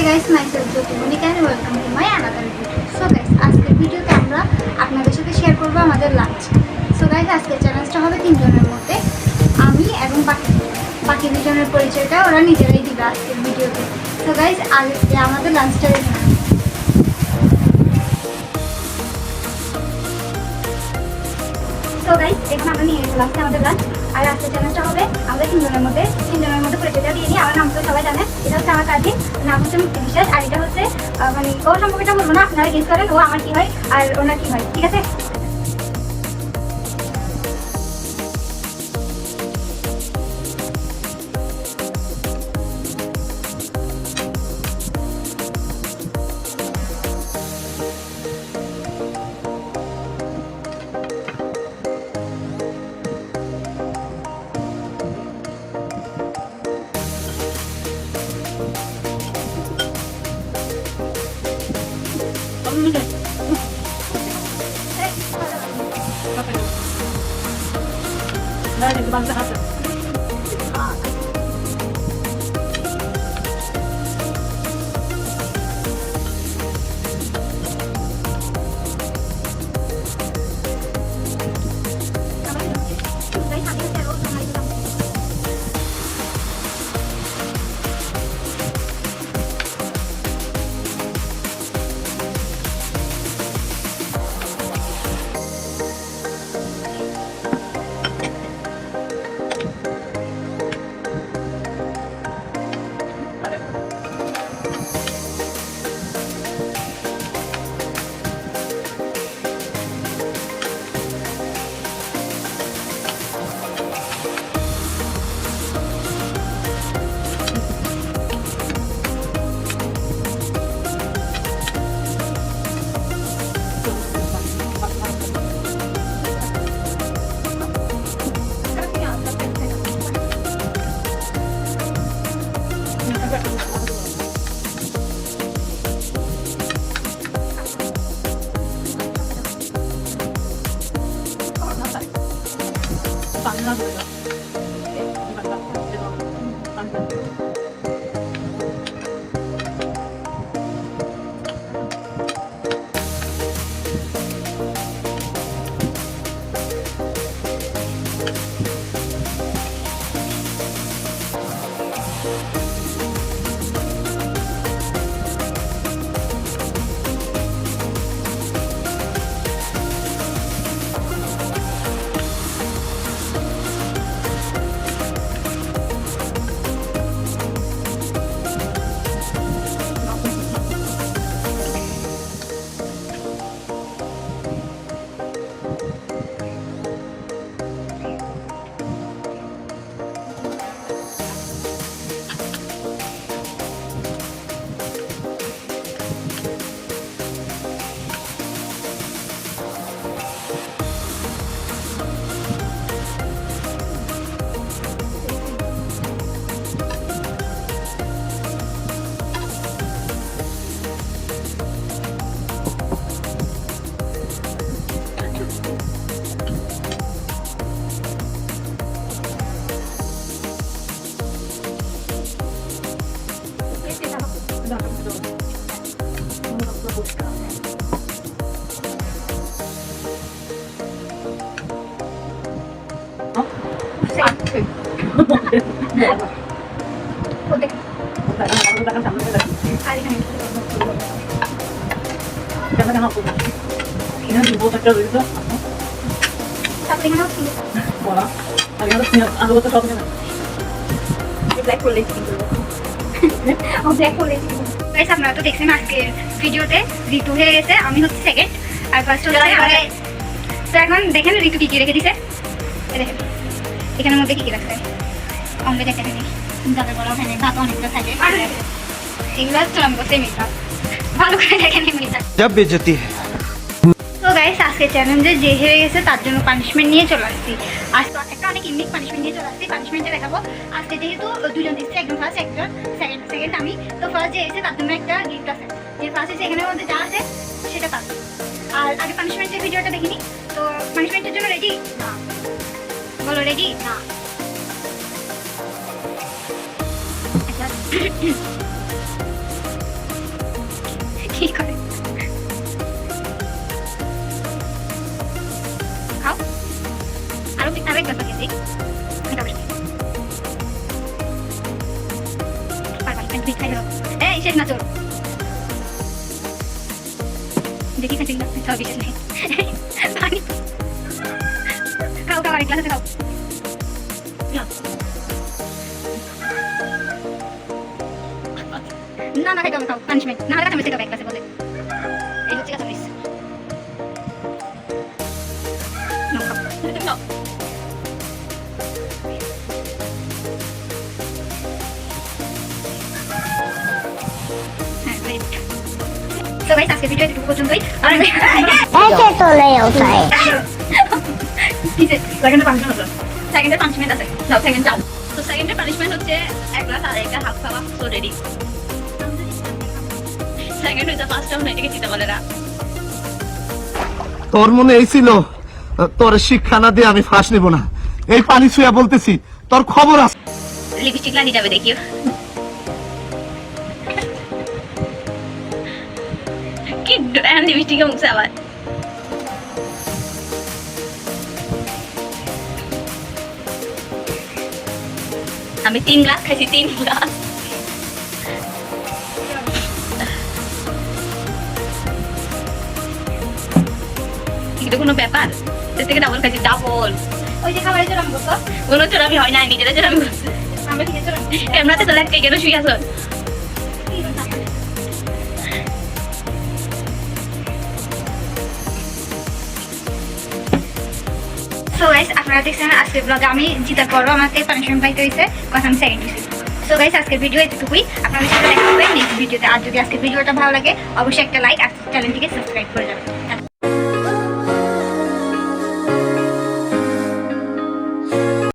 Hey guys, myself Jyoti Monika and welcome to my another video. So guys, আজকের ভিডিওতে আমরা আপনাদের সাথে শেয়ার করব আমাদের লাঞ্চ। সো গাইস, আজকের চ্যালেঞ্জটা হবে তিনজনের মধ্যে, আমি এবং বাকি দুজনের পরিচয়টা ওরা নিজেরাই দিবে আজকের ভিডিওতে। সো গাইস, আজকে আমাদের লাঞ্চটা দেখে নেব। সো গাইস, এখন আমরা নিয়ে চলে আসছি আমাদের লাঞ্চ। আর আজকের চ্যালেঞ্জটা হবে আমরা তিনজনের মধ্যে পরিচয়টা দিয়ে নিই। আমার নাম তো সবাই জানে, এটা হচ্ছে আমার কাজিন, নাম হচ্ছে মুক্তি বিশ্বাস। আর এটা হচ্ছে মানে ওর সম্পর্কটা বলবো না, আপনারা গেস করেন ও আমার কি হয় আর ওনার কি হয়, ঠিক আছে? Nah, itu bangsa apa? Ini dibuat aja gitu. Tapi kan harus Wala. Lagi harus niat aku tuh shopnya. di black hole gitu. Oh, black hole gitu. Guys, আপনারা তো দেখছেন আজকের ভিডিওতে ঋতু হয়ে গেছে, আমি হচ্ছে সেকেন্ড আর ফার্স্ট হচ্ছে আরে। তো এখন দেখেন ঋতু কি কি রেখে দিছে, দেখেন এখানের মধ্যে কি কি রাখছে। অমলেট একটা নেই, যাবে বড় ওখানে ভাত অনেকটা থাকে, এগুলো চলাম করতে মিটা ভালো করে দেখেন মিটা जब बेइज्जती है। তো গাইস, আজকে চ্যালেঞ্জে যে হেরে গেছে তার জন্য পানিশমেন্ট নিয়ে চলে আসছি। আজ তো একটা অনেক ইউনিক পানিশমেন্ট নিয়ে চলে আসছি, পানিশমেন্টটা দেখাবো। আজকে যেহেতু দুজন দিচ্ছে, একজন ফার্স্ট একজন সেকেন্ড আমি, তো ফার্স্ট যে এসে তার জন্য একটা গিফট আছে, যে ফার্স্ট এসে এখানের মধ্যে যা আছে সেটা পাবে। আর আগে পানিশমেন্টের ভিডিওটা দেখিনি, তো পানিশমেন্টের জন্য রেডি না? বলো রেডি না? তুই খাই দাও এই শেষ না তোর দেখি খাচ্ছি না খাও বিশেষ নেই পানি খাও খাও আরেক গ্লাসে খাও না না খাই খাও পানিশমেন্ট না হলে আমি থেকে এক গ্লাসে বলে এই হচ্ছে কথা মিস তো गाइस আজকে ভিডিও এটুকু পর্যন্তই আর ऐसे तो नहीं होता है কিসে সেকেন্ডে পানিশমেন্ট আছে সেকেন্ডের পানিশমেন্ট আছে যাও সেকেন্ড যাও তো সেকেন্ডের পানিশমেন্ট হচ্ছে এক গ্লাস আর একটা হাফ খাওয়া সো রেডি সেকেন্ড হচ্ছে ফার্স্ট টাইম এটাকে চিন্তা বলে না তোর মনে এই ছিল তোর শিক্ষা না দিয়ে আমি ফাঁস নেব না এই পানি ছুঁয়া বলতেছি তোর খবর আছে লিপস্টিক লাগিয়ে যাবে দেখিও কি ড্রাম লিপস্টিক মুখে আবার আমি 3 গ্লাস খাইছি 3 গ্লাস এটা কোনো ব্যাপার এর থেকে ডাবল খাইছি ডাবল ওই যে খাবারের জন্য আমি বলতো কোনো চোরামি হয় না নিজেরা চোরামি করছে আমরা কি জন্য এমনাতে তো লাগছে কেন শুয়ে আছো সো গাইস আপনারা দেখছেন আজকের ব্লগে আমি জিতার পরও আমাকে পানিশমেন্ট পাইতে হয়েছে কারণ আমি সেকেন্ড হয়েছি সো গাইস আজকের ভিডিও এতটুকুই আপনাদের সাথে দেখা হবে নেক্সট ভিডিওতে আর যদি আজকের ভিডিওটা ভালো লাগে অবশ্যই একটা লাইক আর চ্যানেলটিকে সাবস্ক্রাইব করে যাবেন